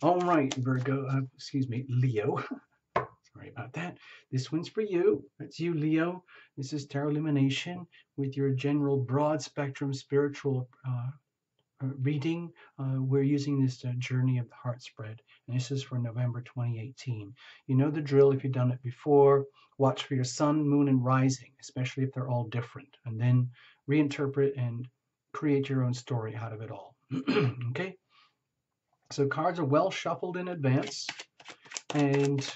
All right, Virgo, excuse me, Leo. Sorry about that. This one's for you. That's you, Leo. This is Tarot Illumination with your general broad spectrum spiritual reading. We're using this Journey of the Heart spread, and this is for November 2018. You know the drill if you've done it before. Watch for your sun, moon, and rising, especially if they're all different, and then reinterpret and create your own story out of it all. Okay? So cards are well shuffled in advance, and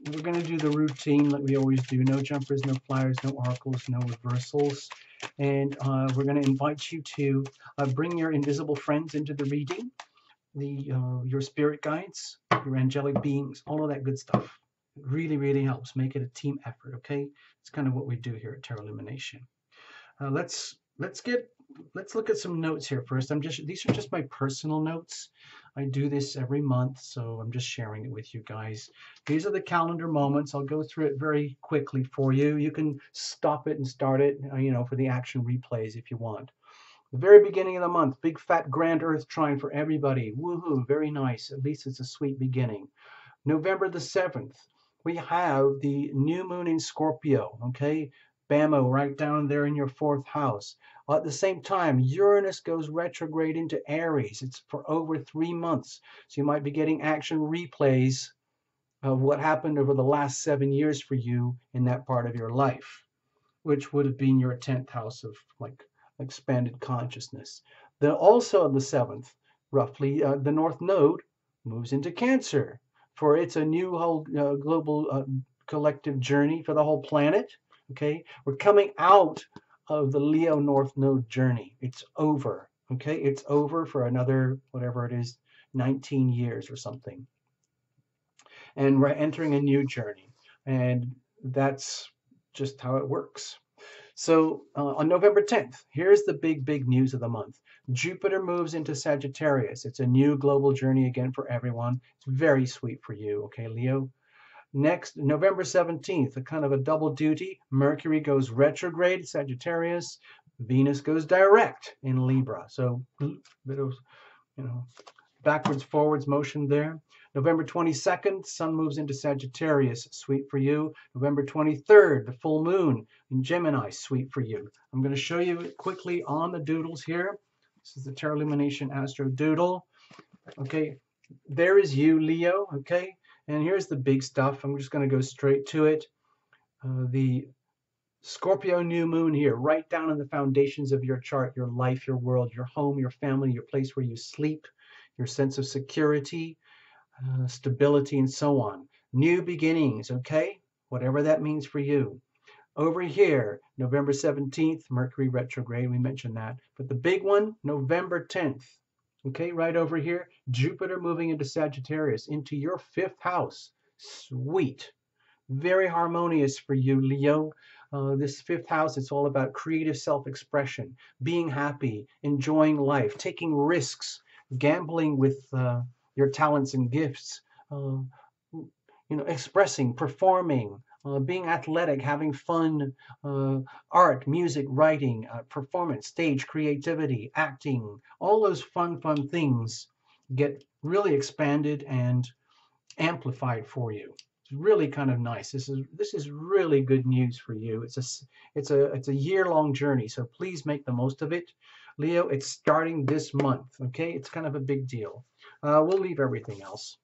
we're going to do the routine like we always do. No jumpers, no flyers, no oracles, no reversals. And we're going to invite you to bring your invisible friends into the reading, your spirit guides, your angelic beings, all of that good stuff. It really, really helps. Make it a team effort, okay? It's kind of what we do here at Tarot Illumination. Let's look at some notes here first. These are just my personal notes. I do this every month, so I'm just sharing it with you guys. These are the calendar moments. I'll go through it very quickly for you. You can stop it and start it, for the action replays if you want. The very beginning of the month, big fat grand earth trine for everybody. Woohoo, very nice. At least it's a sweet beginning. November the 7th, we have the new moon in Scorpio, okay? Bammo, right down there in your 4th house. At the same time, Uranus goes retrograde into Aries. It's for over 3 months. So you might be getting action replays of what happened over the last 7 years for you in that part of your life, which would have been your 10th house of like expanded consciousness. Then also on the 7th, roughly, the North Node moves into Cancer, for it's a new whole global collective journey for the whole planet. Okay, we're coming out of the Leo North Node journey. It's over. Okay, it's over for another, whatever it is, 19 years or something. And we're entering a new journey. And that's just how it works. So on November 10th, here's the big news of the month. Jupiter moves into Sagittarius. It's a new global journey again for everyone. It's very sweet for you, okay, Leo? Next, November 17th, a kind of a double duty. Mercury goes retrograde, Sagittarius. Venus goes direct in Libra. So a bit of, backwards, forwards motion there. November 22nd, Sun moves into Sagittarius, sweet for you. November 23rd, the full moon in Gemini, sweet for you. I'm going to show you quickly on the doodles here. This is the Tarot Illumination Astro Doodle. Okay, there is you, Leo, okay? And here's the big stuff. I'm just going to go straight to it. The Scorpio new moon here, right down in the foundations of your chart, your life, your world, your home, your family, your place where you sleep, your sense of security, stability, and so on. New beginnings, okay? Whatever that means for you. Over here, November 17th, Mercury retrograde, we mentioned that. But the big one, November 10th. Okay, right over here, Jupiter moving into Sagittarius, into your 5th house. Sweet. Very harmonious for you, Leo. This 5th house, it's all about creative self-expression, being happy, enjoying life, taking risks, gambling with your talents and gifts, expressing, performing, being athletic, having fun, art, music, writing, performance, stage, creativity, acting, all those fun things get really expanded and amplified for you. It's really kind of nice. This is really good news for you. It's a year-long journey, so please make the most of it. Leo, it's starting this month, okay? It's kind of a big deal. We'll leave everything else.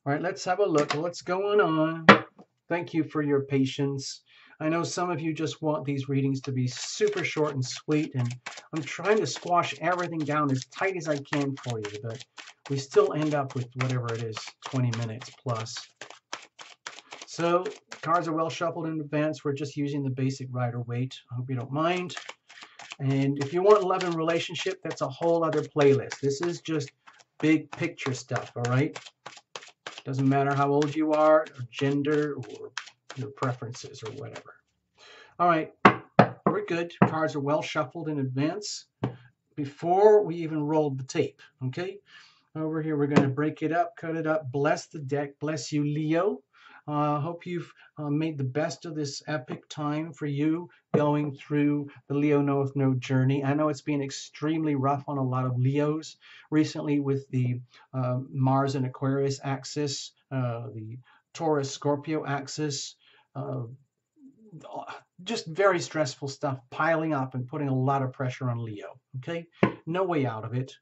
All right, let's have a look at what's going on. Thank you for your patience. I know some of you just want these readings to be super short and sweet, and I'm trying to squash everything down as tight as I can for you, but we still end up with whatever it is, 20 minutes plus. So cards are well shuffled in advance. We're just using the basic Rider-Waite. I hope you don't mind. And if you want love and relationship, that's a whole other playlist. This is just big picture stuff, all right? Doesn't matter how old you are, or gender, or your preferences, or whatever. All right, we're good. Cards are well shuffled in advance before we even rolled the tape, okay? Over here, we're going to break it up, cut it up, bless the deck, bless you, Leo. Hope you've made the best of this epic time for you going through the Leo Knoweth No journey. I know it's been extremely rough on a lot of Leos recently with the Mars and Aquarius axis, the Taurus Scorpio axis. Uh, just very stressful stuff piling up and putting a lot of pressure on Leo. Okay, no way out of it.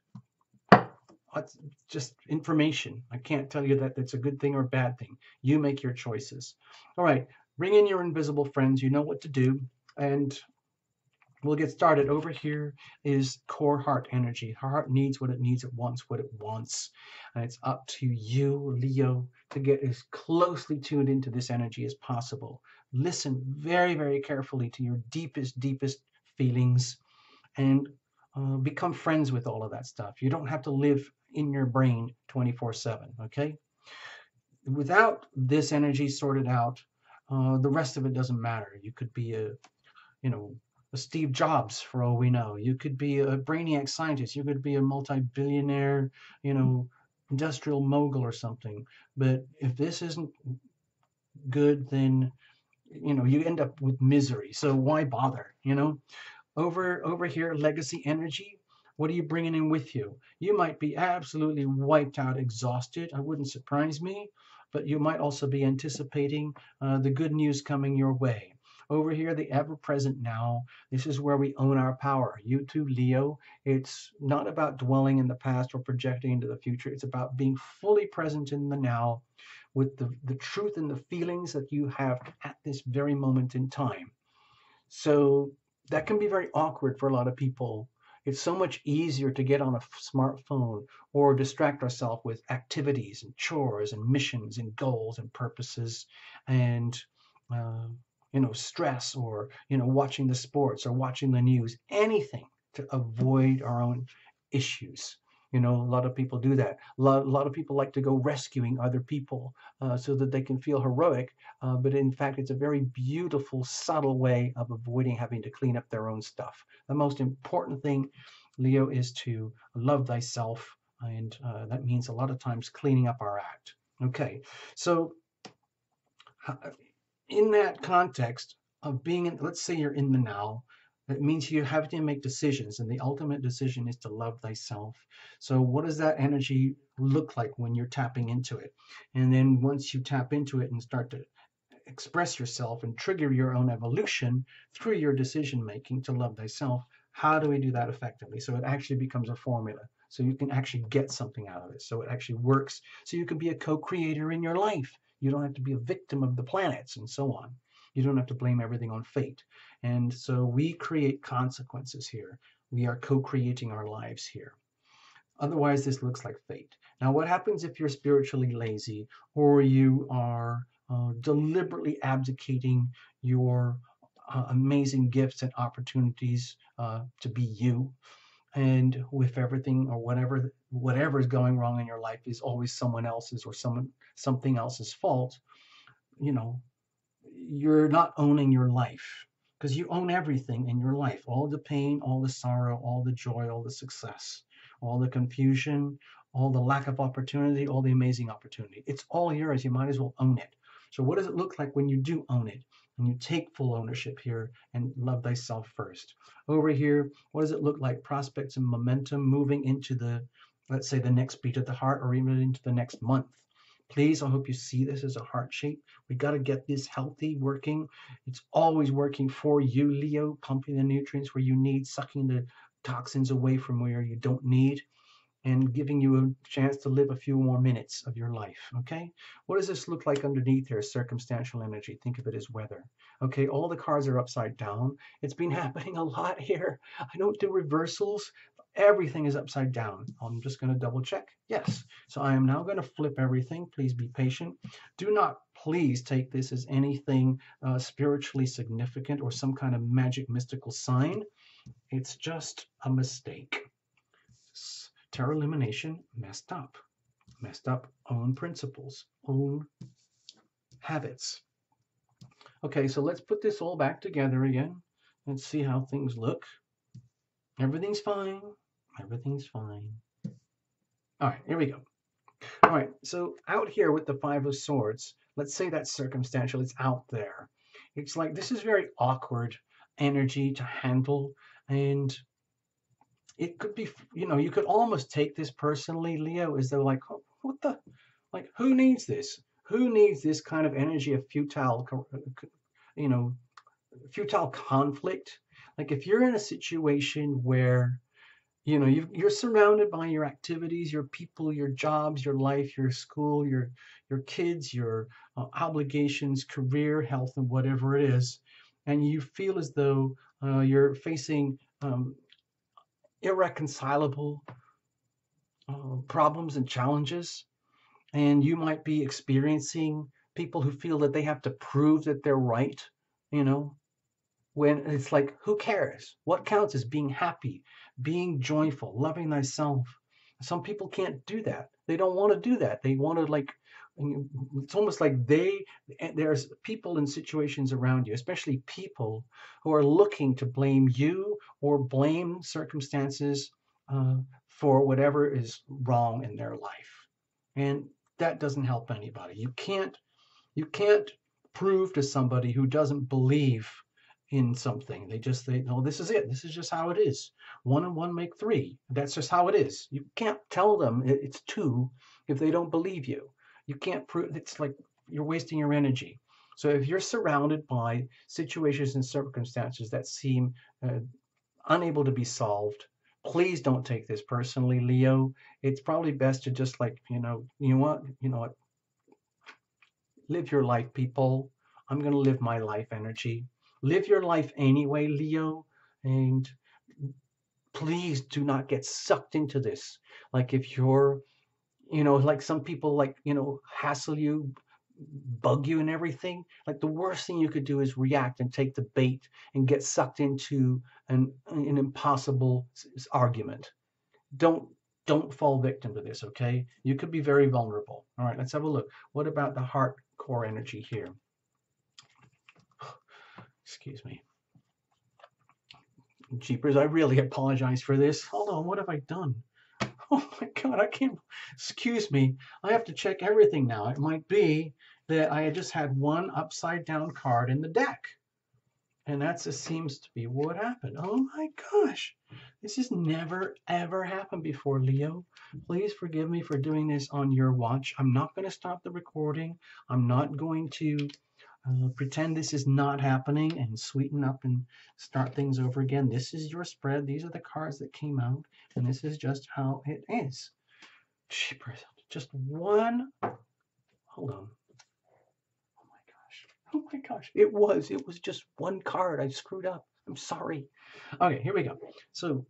It's just information. I can't tell you that that's a good thing or a bad thing. You make your choices. All right, bring in your invisible friends. You know what to do, and we'll get started. Over here is core heart energy. Her heart needs what it needs. It wants what it wants, and it's up to you, Leo, to get as closely tuned into this energy as possible. Listen very, very carefully to your deepest feelings, and become friends with all of that stuff. You don't have to live in your brain 24/7, okay? Without this energy sorted out, the rest of it doesn't matter. You could be you know, a Steve Jobs for all we know. You could be a brainiac scientist. You could be a multi-billionaire, industrial mogul or something. But if this isn't good, then, you end up with misery. So why bother, Over here, legacy energy, what are you bringing in with you? You might be absolutely wiped out, exhausted. It wouldn't surprise me, but you might also be anticipating the good news coming your way. Over here, the ever-present now. This is where we own our power. You too, Leo. It's not about dwelling in the past or projecting into the future. It's about being fully present in the now with the truth and the feelings that you have at this very moment in time. So that can be very awkward for a lot of people. It's so much easier to get on a smartphone or distract ourselves with activities and chores and missions and goals and purposes and, stress or, watching the sports or watching the news, anything to avoid our own issues. A lot of people do that. A lot of people like to go rescuing other people so that they can feel heroic. But in fact, it's a very beautiful, subtle way of avoiding having to clean up their own stuff. The most important thing, Leo, is to love thyself. And that means a lot of times cleaning up our act. Okay, so in that context of being in, let's say you're in the now, that means you have to make decisions, and the ultimate decision is to love thyself. So what does that energy look like when you're tapping into it? And then once you tap into it and start to express yourself and trigger your own evolution through your decision making to love thyself, how do we do that effectively? So it actually becomes a formula. So you can actually get something out of it. So it actually works. So you can be a co-creator in your life. You don't have to be a victim of the planets and so on. You don't have to blame everything on fate. And so we create consequences here. We are co-creating our lives here. Otherwise, this looks like fate. Now, what happens if you're spiritually lazy or you are deliberately abdicating your amazing gifts and opportunities to be you? And with everything or whatever is going wrong in your life is always someone else's or something else's fault, you're not owning your life, because you own everything in your life, all the pain, all the sorrow, all the joy, all the success, all the confusion, all the lack of opportunity, all the amazing opportunity. It's all yours. You might as well own it. So what does it look like when you do own it and you take full ownership here and love thyself first? Over here, what does it look like? Prospects and momentum moving into let's say the next beat of the heart, or even into the next month. Please, I hope you see this as a heart shape. We got to get this healthy, working. It's always working for you, Leo, pumping the nutrients where you need, sucking the toxins away from where you don't need, and giving you a chance to live a few more minutes of your life, okay? What does this look like underneath here? Circumstantial energy. Think of it as weather. Okay, all the cards are upside down. It's been happening a lot here. I don't do reversals. Everything is upside down. I'm just going to double check. Yes. So I am now going to flip everything. Please be patient. Do not please take this as anything spiritually significant or some kind of magic mystical sign. It's just a mistake. Tarot Lumination messed up own principles, own habits. Okay, so let's put this all back together again. Let's see how things look. Everything's fine. Everything's fine. All right, here we go. All right, so out here with the Five of Swords, let's say that's circumstantial, it's out there. It's like this is very awkward energy to handle, and it could be, you could almost take this personally, Leo, as though like, "Oh, what the, like, who needs this? Who needs this kind of energy of you know, futile conflict? Like, if you're in a situation where you're surrounded by your activities, your people, your jobs, your life, your school, your kids, your obligations, career, health, and whatever it is, and you feel as though you're facing irreconcilable problems and challenges, and you might be experiencing people who feel that they have to prove that they're right, you know, when it's like, who cares? What counts is being happy, being joyful, loving thyself. Some people can't do that. They don't want to do that. They want to like, it's almost like there's people in situations around you, especially people who are looking to blame you or blame circumstances uh, for whatever is wrong in their life. And that doesn't help anybody. You can't prove to somebody who doesn't believe in something. They just say, no, this is it. This is just how it is. One and one make three. That's just how it is. You can't tell them it's two if they don't believe you. You can't prove. It's like you're wasting your energy. So if you're surrounded by situations and circumstances that seem unable to be solved, please don't take this personally, Leo. It's probably best to just like, you know what, live your life, people. I'm going to live my life energy. Live your life anyway, Leo. And please do not get sucked into this. Like if you're, like some people like, hassle you, bug you and everything. Like the worst thing you could do is react and take the bait and get sucked into an impossible argument. Don't don't fall victim to this, okay? You could be very vulnerable. All right, let's have a look. What about the heart core energy here? Excuse me. Jeepers, I really apologize for this. Hold on, what have I done? Oh my God, I can't. Excuse me. I have to check everything now. It might be that I just had one upside down card in the deck. And that just seems to be what happened. Oh my gosh. This has never, ever happened before, Leo. Please forgive me for doing this on your watch. I'm not going to stop the recording. I'm not going to pretend this is not happening and sweeten up and start things over again. This is your spread. These are the cards that came out, and this is just how it is. Jeepers. Just one. Hold on. Oh my gosh. It was just one card. I screwed up. I'm sorry. Okay, here we go. So,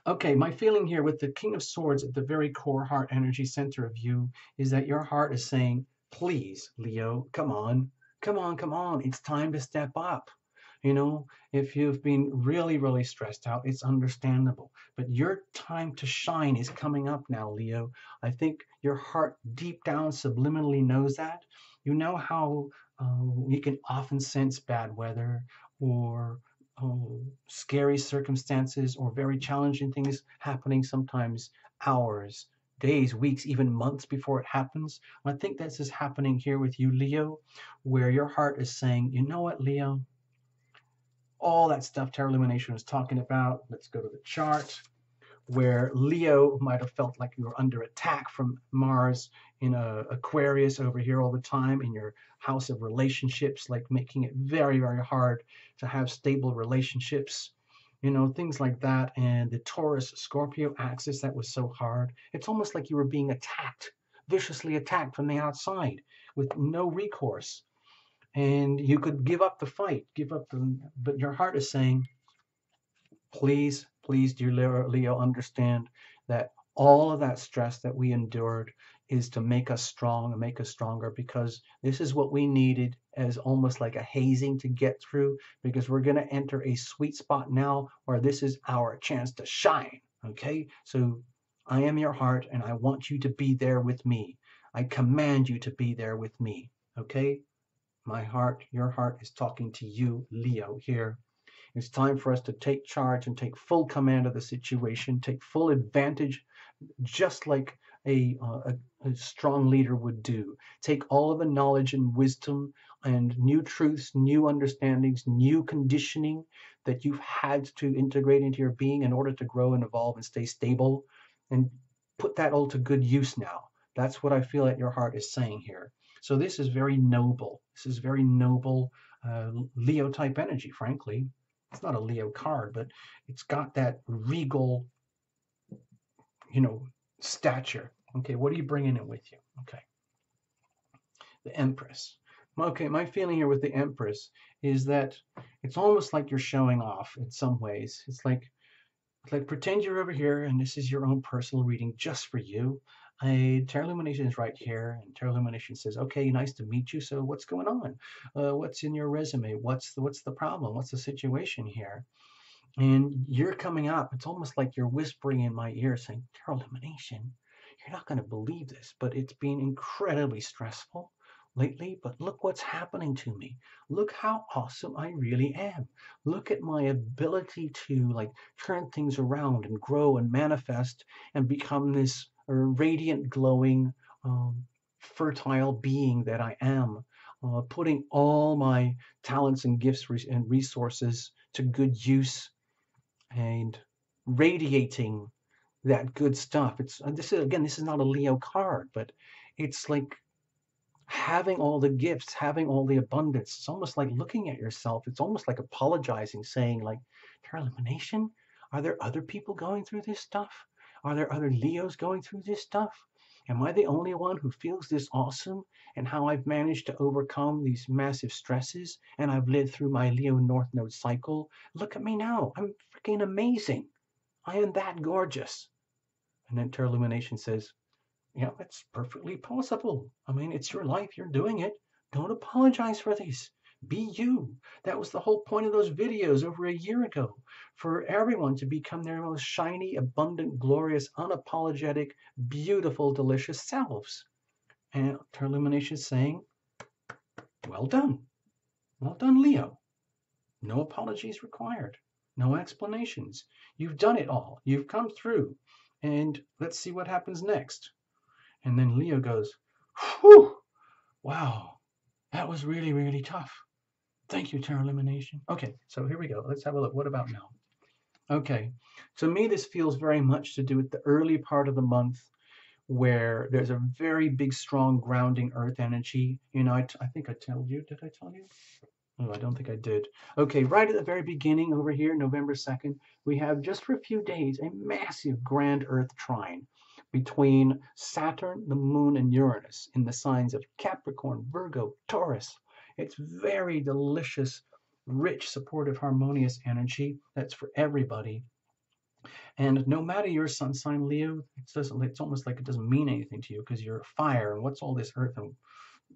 okay, my feeling here with the King of Swords at the very core heart energy center of you is that your heart is saying, please, Leo, come on, come on, come on. It's time to step up. If you've been really, really stressed out, it's understandable. But your time to shine is coming up now, Leo. I think your heart deep down subliminally knows that. You know how you can often sense bad weather or scary circumstances or very challenging things happening sometimes hours, days, weeks, even months before it happens. I think this is happening here with you, Leo, where your heart is saying, you know what, Leo? All that stuff Tarot Illumination was talking about. Let's go to the chart where Leo might have felt like you were under attack from Mars in Aquarius over here all the time in your house of relationships, like making it very, very hard to have stable relationships, things like that. And the Taurus Scorpio axis, that was so hard. It's almost like you were being attacked, viciously attacked from the outside with no recourse. And you could give up the fight, but your heart is saying, please, please, dear Leo, understand that all of that stress that we endured is to make us strong and make us stronger, because this is what we needed as almost like a hazing to get through, because we're going to enter a sweet spot now where this is our chance to shine. Okay, so I am your heart and I want you to be there with me. I command you to be there with me. Okay, my heart, your heart is talking to you, Leo, here. It's time for us to take charge and take full command of the situation, take full advantage, just like a strong leader would do. Take all of the knowledge and wisdom and new truths, new understandings, new conditioning that you've had to integrate into your being in order to grow and evolve and stay stable, and put that all to good use now. That's what I feel that your heart is saying here. So this is very noble. This is very noble Leo type energy, frankly. It's not a Leo card, but it's got that regal, stature. Okay, what are you bringing in with you? Okay, the Empress. Okay, my feeling here with the Empress is that it's almost like you're showing off in some ways. It's like pretend you're over here and this is your own personal reading just for you. Tarot Illumination is right here, and Tarot Illumination says, "Okay, nice to meet you. So what's going on? What's in your resume? What's the problem? What's the situation here?" And you're coming up. It's almost like you're whispering in my ear, saying, "Tarot Illumination, you're not going to believe this, but it's been incredibly stressful lately. But look what's happening to me. Look how awesome I really am. Look at my ability to turn things around and grow and manifest and become this radiant, glowing, fertile being that I am. Putting all my talents and gifts and resources to good use and radiating that good stuff." This is not a Leo card, but it's like having all the gifts, having all the abundance. It's almost like looking at yourself. It's almost like apologizing, saying "Tarot Illumination, are there other people going through this stuff? Are there other Leos going through this stuff? Am I the only one who feels this awesome and how I've managed to overcome these massive stresses and I've lived through my Leo North Node cycle? Look at me now. I'm freaking amazing. I am that gorgeous." And then Tarot Illumination says, "Yeah, it's perfectly possible. I mean, it's your life. You're doing it. Don't apologize for this. Be you." That was the whole point of those videos over a year ago, for everyone to become their most shiny, abundant, glorious, unapologetic, beautiful, delicious selves. And Tarot Illumination is saying, well done. Well done, Leo. No apologies required. No explanations. You've done it all. You've come through. And let's see what happens next. And then Leo goes, "Whew, wow, that was really, really tough. Thank you, Tarot Illumination." Okay, so here we go. Let's have a look. What about now? Okay, to me, this feels very much to do with the early part of the month, where there's a very big, strong grounding earth energy. I think I told you. Did I tell you? Oh, I don't think I did. Okay, right at the very beginning over here, November 2nd, we have just for a few days a massive grand earth trine between Saturn, the Moon, and Uranus in the signs of Capricorn, Virgo, Taurus. It's very delicious, rich, supportive, harmonious energy that's for everybody. And no matter your sun sign, Leo, it's almost like it doesn't mean anything to you because you're fire. And what's all this earth and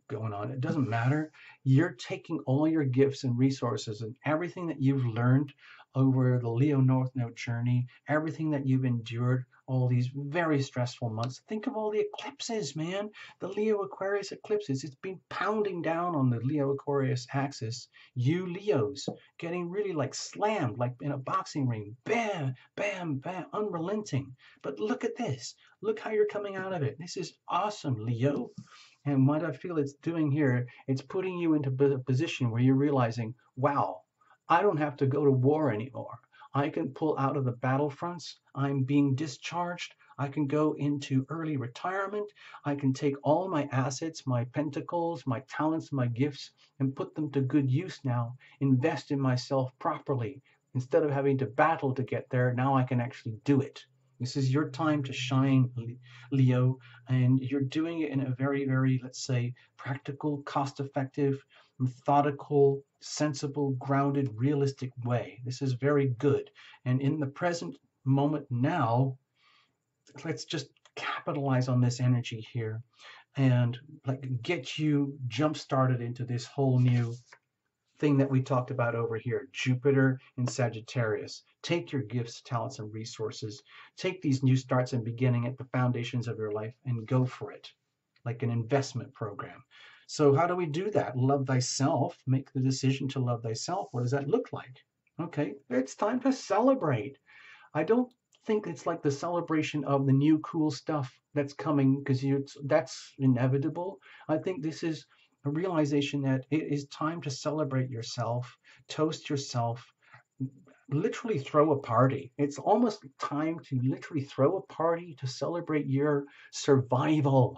going on? It doesn't matter. You're taking all your gifts and resources and everything that you've learned over the Leo North Node journey, everything that you've endured all these very stressful months. Think of all the eclipses, man. The Leo Aquarius eclipses. It's been pounding down on the Leo Aquarius axis. You Leos getting really slammed, like in a boxing ring. Bam, bam, bam, unrelenting. But look at this. Look how you're coming out of it. This is awesome, Leo. And what I feel it's doing here, it's putting you into a position where you're realizing, wow, I don't have to go to war anymore. I can pull out of the battlefronts. I'm being discharged. I can go into early retirement. I can take all my assets, my pentacles, my talents, my gifts, and put them to good use now. Invest in myself properly. Instead of having to battle to get there, now I can actually do it. This is your time to shine, Leo, and you're doing it in a very, very, let's say, practical, cost-effective, methodical, sensible, grounded, realistic way. This is very good. And in the present moment now, let's just capitalize on this energy here and get you jump-started into this whole new thing that we talked about over here, Jupiter in Sagittarius. Take your gifts, talents, and resources. Take these new starts and beginning at the foundations of your life and go for it, like an investment program. So how do we do that? Love thyself. Make the decision to love thyself. What does that look like? Okay, it's time to celebrate. I don't think it's like the celebration of the new cool stuff that's coming, because that's inevitable. I think this is a realization that it is time to celebrate yourself, toast yourself, literally throw a party. It's almost time to literally throw a party to celebrate your survival.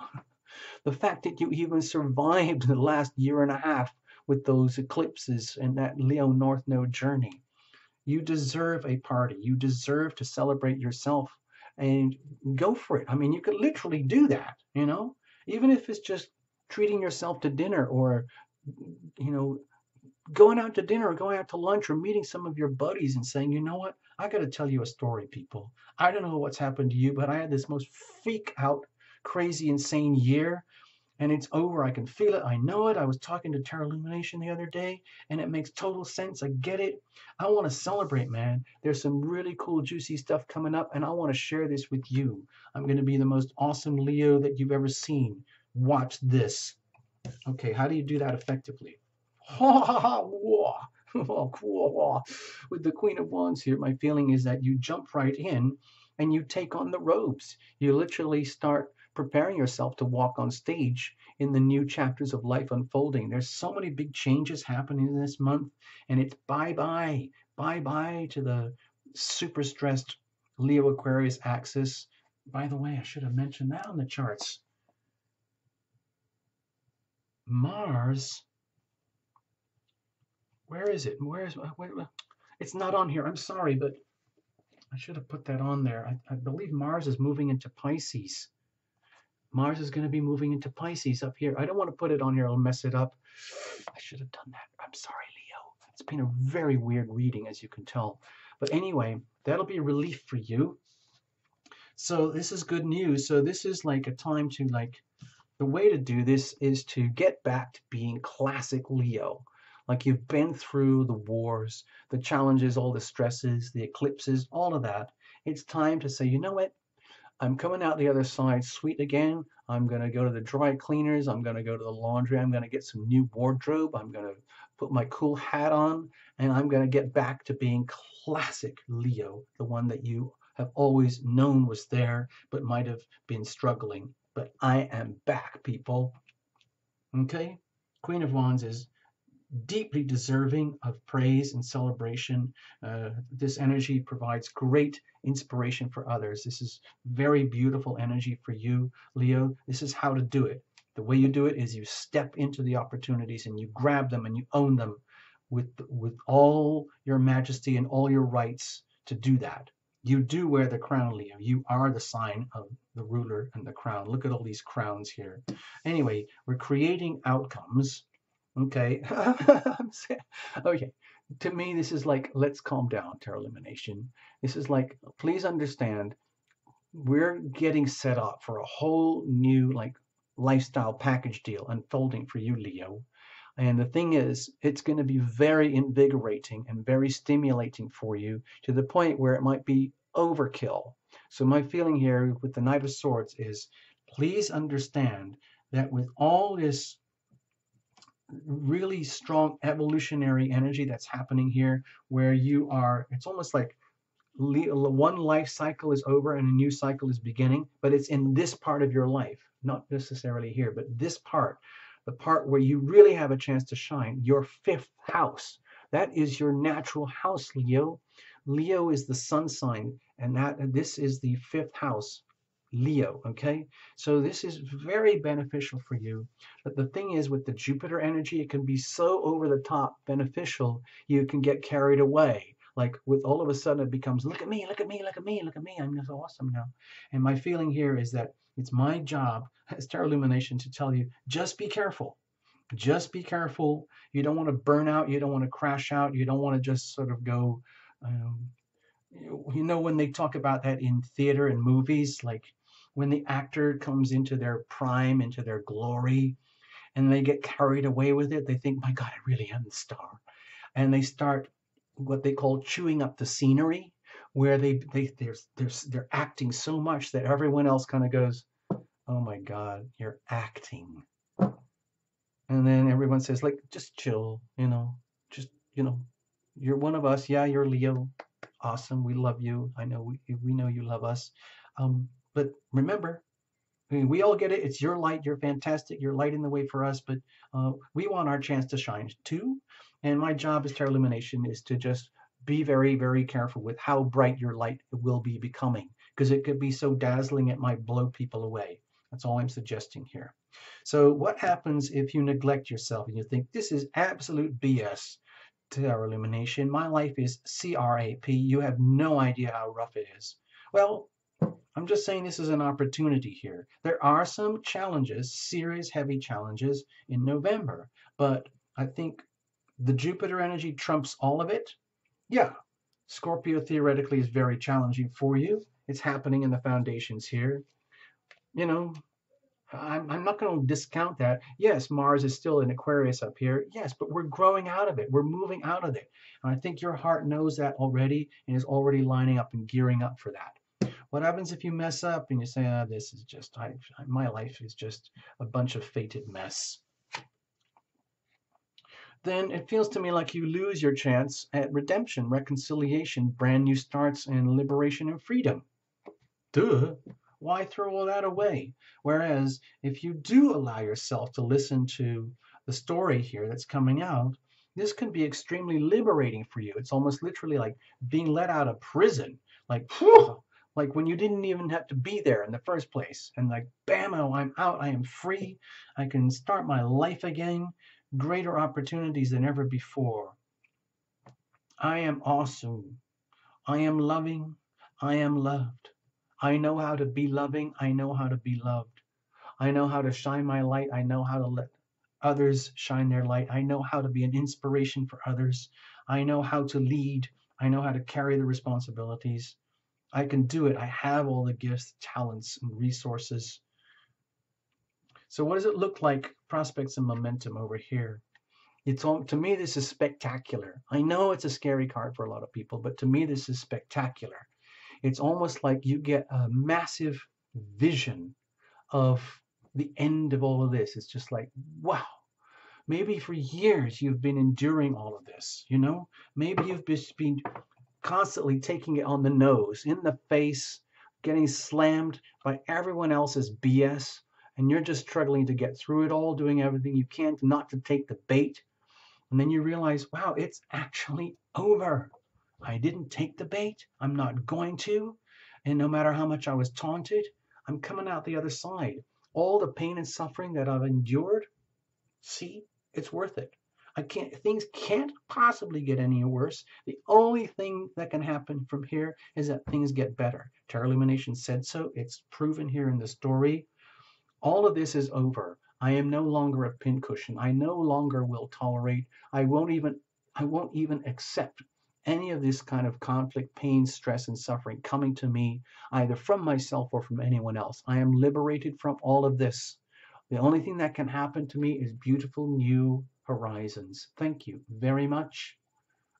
The fact that you even survived the last year and a half with those eclipses and that Leo North Node journey. You deserve a party. You deserve to celebrate yourself and go for it. I mean, you could literally do that, even if it's just treating yourself to dinner, or, you know, going out to dinner or going out to lunch or meeting some of your buddies and saying, you know what, I got to tell you a story, people. I don't know what's happened to you, but I had this most freak out, crazy, insane year, and it's over. I can feel it. I know it. I was talking to Terra Illumination the other day, and it makes total sense. I get it. I want to celebrate, man. There's some really cool, juicy stuff coming up, and I want to share this with you. I'm going to be the most awesome Leo that you've ever seen. Watch this. Okay, how do you do that effectively? With the Queen of Wands here, my feeling is that you jump right in and you take on the robes. You literally start preparing yourself to walk on stage in the new chapters of life unfolding. There's so many big changes happening this month, and it's bye-bye to the super stressed Leo Aquarius axis. By the way, I should have mentioned that on the charts. Mars, where is it? It's not on here. I'm sorry, but I should have put that on there. I believe Mars is moving into Pisces. Mars is going to be moving into Pisces up here. I don't want to put it on here. I'll mess it up. I should have done that. I'm sorry, Leo. It's been a very weird reading, as you can tell. But anyway, that'll be a relief for you. So this is good news. So this is like a time to the way to do this is to get back to being classic Leo. Like you've been through the wars, the challenges, all the stresses, the eclipses, all of that. It's time to say, you know what? I'm coming out the other side sweet again. I'm going to go to the dry cleaners. I'm going to go to the laundry. I'm going to get some new wardrobe. I'm going to put my cool hat on, and I'm going to get back to being classic Leo, the one that you have always known was there, but might have been struggling. But I am back, people. Okay? Queen of Wands is deeply deserving of praise and celebration. This energy provides great inspiration for others. This is very beautiful energy for you, Leo. This is how to do it. The way you do it is you step into the opportunities and you grab them and you own them with all your majesty and all your rights to do that. You do wear the crown, Leo. You are the sign of the ruler and the crown. Look at all these crowns here. Anyway, we're creating outcomes. Okay. Okay. To me, this is like, let's calm down, Terra Illumination. This is like, please understand, we're getting set up for a whole new lifestyle package deal unfolding for you, Leo. And the thing is, it's going to be very invigorating and very stimulating for you, to the point where it might be overkill. So my feeling here with the Knight of Swords is, please understand that with all this really strong evolutionary energy that's happening here, where you are, it's almost like one life cycle is over and a new cycle is beginning, but it's in this part of your life, not necessarily here, but this part, the part where you really have a chance to shine, your fifth house. That is your natural house, Leo. Leo is the sun sign, and this is the fifth house, Leo, okay? So this is very beneficial for you. But the thing is, with the Jupiter energy, it can be so over the top beneficial, you can get carried away. Like with all of a sudden it becomes, look at me, look at me, look at me, look at me, I'm so awesome now. And my feeling here is that it's my job as Terra Illumination to tell you, just be careful. Just be careful. You don't want to burn out. You don't want to crash out. You don't want to just sort of go, when they talk about that in theater and movies, like when the actor comes into their prime, into their glory, and they get carried away with it, they think, my God, I really am the star. And they start what they call chewing up the scenery, where they're acting so much that everyone else kind of goes, oh my God, you're acting. And then everyone says, like, just chill, just, you're one of us. Yeah, you're Leo. awesome. We love you. I know we know you love us. But remember, I mean, we all get it. It's your light. You're fantastic. You're lighting the way for us. But we want our chance to shine too. And my job as Tarot Illumination is to just be very, very careful with how bright your light will be becoming, because it could be so dazzling it might blow people away. That's all I'm suggesting here. So what happens if you neglect yourself and you think this is absolute BS? Tarot Illumination. My life is CRAP. You have no idea how rough it is. Well, I'm just saying this is an opportunity here. There are some challenges, serious, heavy challenges in November, but I think the Jupiter energy trumps all of it. Yeah, Scorpio theoretically is very challenging for you. It's happening in the foundations here. You know, I'm not going to discount that. Yes, Mars is still in Aquarius up here. Yes, but we're growing out of it. We're moving out of it. And I think your heart knows that already and is already lining up and gearing up for that. What happens if you mess up and you say, this is just, my life is just a bunch of fated mess? Then it feels to me like you lose your chance at redemption, reconciliation, brand new starts, and liberation and freedom. Duh. Why throw all that away? Whereas if you do allow yourself to listen to the story here that's coming out, this can be extremely liberating for you. It's almost literally like being let out of prison. Like, whew, like when you didn't even have to be there in the first place. And like, bam, I'm out. I am free. I can start my life again. Greater opportunities than ever before. I am awesome. I am loving. I am loved. I know how to be loving. I know how to be loved. I know how to shine my light. I know how to let others shine their light. I know how to be an inspiration for others. I know how to lead. I know how to carry the responsibilities. I can do it. I have all the gifts, talents, and resources. So what does it look like, prospects and momentum over here? It's all, to me, this is spectacular. I know it's a scary card for a lot of people, but to me, this is spectacular. It's almost like you get a massive vision of the end of all of this. It's just like, wow, maybe for years you've been enduring all of this, you know? Maybe you've just been constantly taking it on the nose, in the face, getting slammed by everyone else's BS, and you're just struggling to get through it all, doing everything you can not to take the bait. And then you realize, wow, it's actually over. I didn't take the bait. I'm not going to. And no matter how much I was taunted, I'm coming out the other side. All the pain and suffering that I've endured, see, it's worth it. Things can't possibly get any worse. The only thing that can happen from here is that things get better. Tarot Illumination said so. It's proven here in the story. All of this is over. I am no longer a pincushion. I no longer will tolerate. I won't even accept any of this kind of conflict, pain, stress, and suffering coming to me, either from myself or from anyone else. I am liberated from all of this. The only thing that can happen to me is beautiful new horizons. Thank you very much.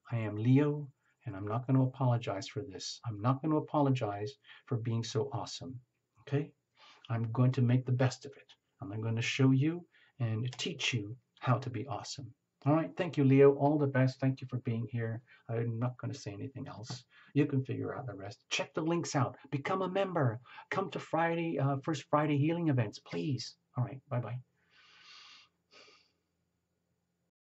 I am Leo, and I'm not going to apologize for this. I'm not going to apologize for being so awesome. Okay? I'm going to make the best of it. I'm going to show you and teach you how to be awesome. All right. Thank you, Leo. All the best. Thank you for being here. I'm not going to say anything else. You can figure out the rest. Check the links out. Become a member. Come to Friday, First Friday healing events, please. All right. Bye-bye.